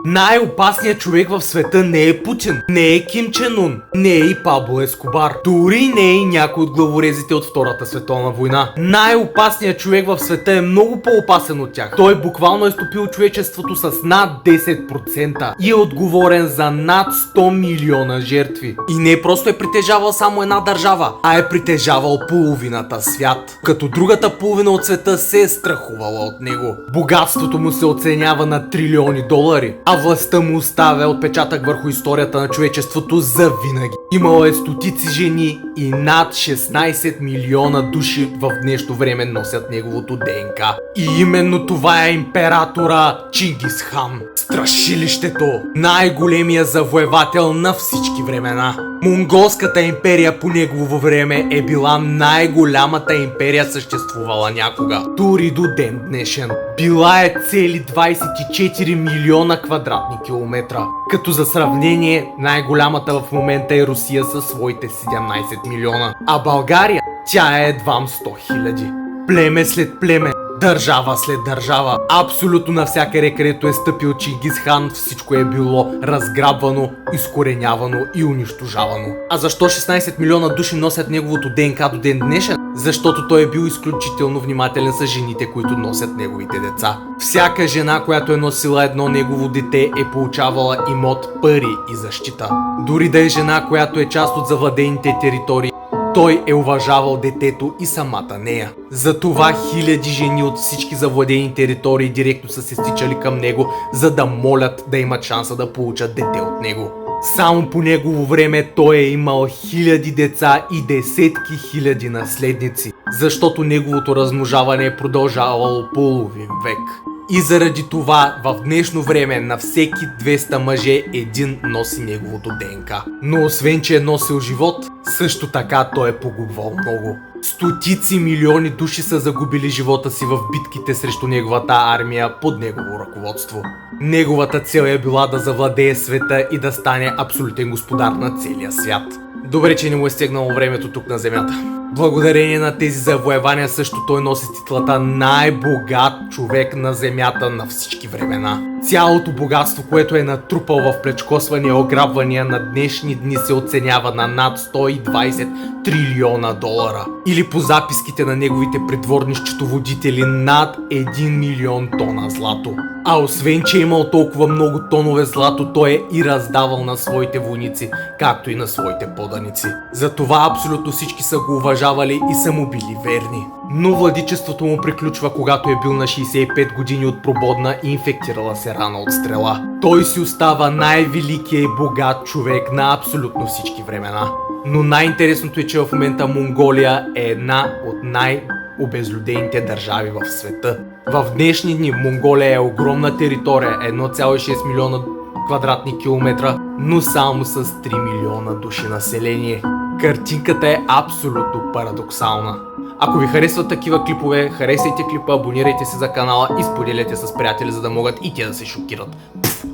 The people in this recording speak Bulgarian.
Най-опасният човек в света не е Путин, не е Ким Чен Ун, не е и Пабло Ескобар, дори не е и някой от главорезите от Втората световна война. Най-опасният човек в света е много по-опасен от тях. Той буквално е стопил човечеството с над 10% и е отговорен за над 100 милиона жертви. И не просто е притежавал само една държава, а е притежавал половината свят, като другата половина от света се е страхувала от него. Богатството му се оценява на трилиони долари, а властта му оставя отпечатък върху историята на човечеството завинаги. Имало е стотици жени и над 16 милиона души в днешно време носят неговото ДНК. И именно това е императора Чингис Хан. Страшилището, най-големия завоевател на всички времена. Монголската империя по негово време е била най-голямата империя съществувала някога, дори до ден днешен. Била е цели 24 милиона квадратни километра. Като за сравнение, най-голямата в момента е Русия със своите 17 милиона. А България, тя е едвам 100 хиляди. Племе след племе, държава след държава, абсолютно навсякъде, където е стъпил Чингис Хан, всичко е било разграбвано, изкоренявано и унищожавано. А защо 16 милиона души носят неговото ДНК до ден днешен? Защото той е бил изключително внимателен с жените, които носят неговите деца. Всяка жена, която е носила едно негово дете, е получавала имот, пари и защита. Дори да е жена, която е част от завладените територии, той е уважавал детето и самата нея. Затова хиляди жени от всички завладени територии директно са се стичали към него, за да молят да имат шанса да получат дете от него. Само по негово време той е имал хиляди деца и десетки хиляди наследници, защото неговото размножаване е продължавало половин век. И заради това в днешно време на всеки 200 мъже един носи неговото ДНК. Но освен че е носил живот, също така той е погубвал много. Стотици милиони души са загубили живота си в битките срещу неговата армия под негово ръководство. Неговата цел е била да завладее света и да стане абсолютен господар на целия свят. Добре, че не му е стегнало времето тук на земята. Благодарение на тези завоевания също той носи титлата най-богат човек на земята на всички времена. Цялото богатство, което е натрупал в плячкосвания и ограбвания на днешни дни се оценява на над 120 трилиона долара. Или по записките на неговите придворни счетоводители над 1 милион тона злато. А освен че е имал толкова много тонове злато, той е и раздавал на своите войници, както и на своите поданици. Затова абсолютно всички са го уважавали и са му били верни. Но владичеството му приключва, когато е бил на 65 години от прободна и инфектирала се рана от стрела. Той си остава най-великият и богат човек на абсолютно всички времена. Но най-интересното е, че в момента Монголия е една от най-обезлюдените държави в света. В днешни дни Монголия е огромна територия, 1,6 милиона квадратни километра, но само с 3 милиона души население. Картинката е абсолютно парадоксална. Ако ви харесват такива клипове, харесайте клипа, абонирайте се за канала и споделяйте с приятели, за да могат и те да се шокират.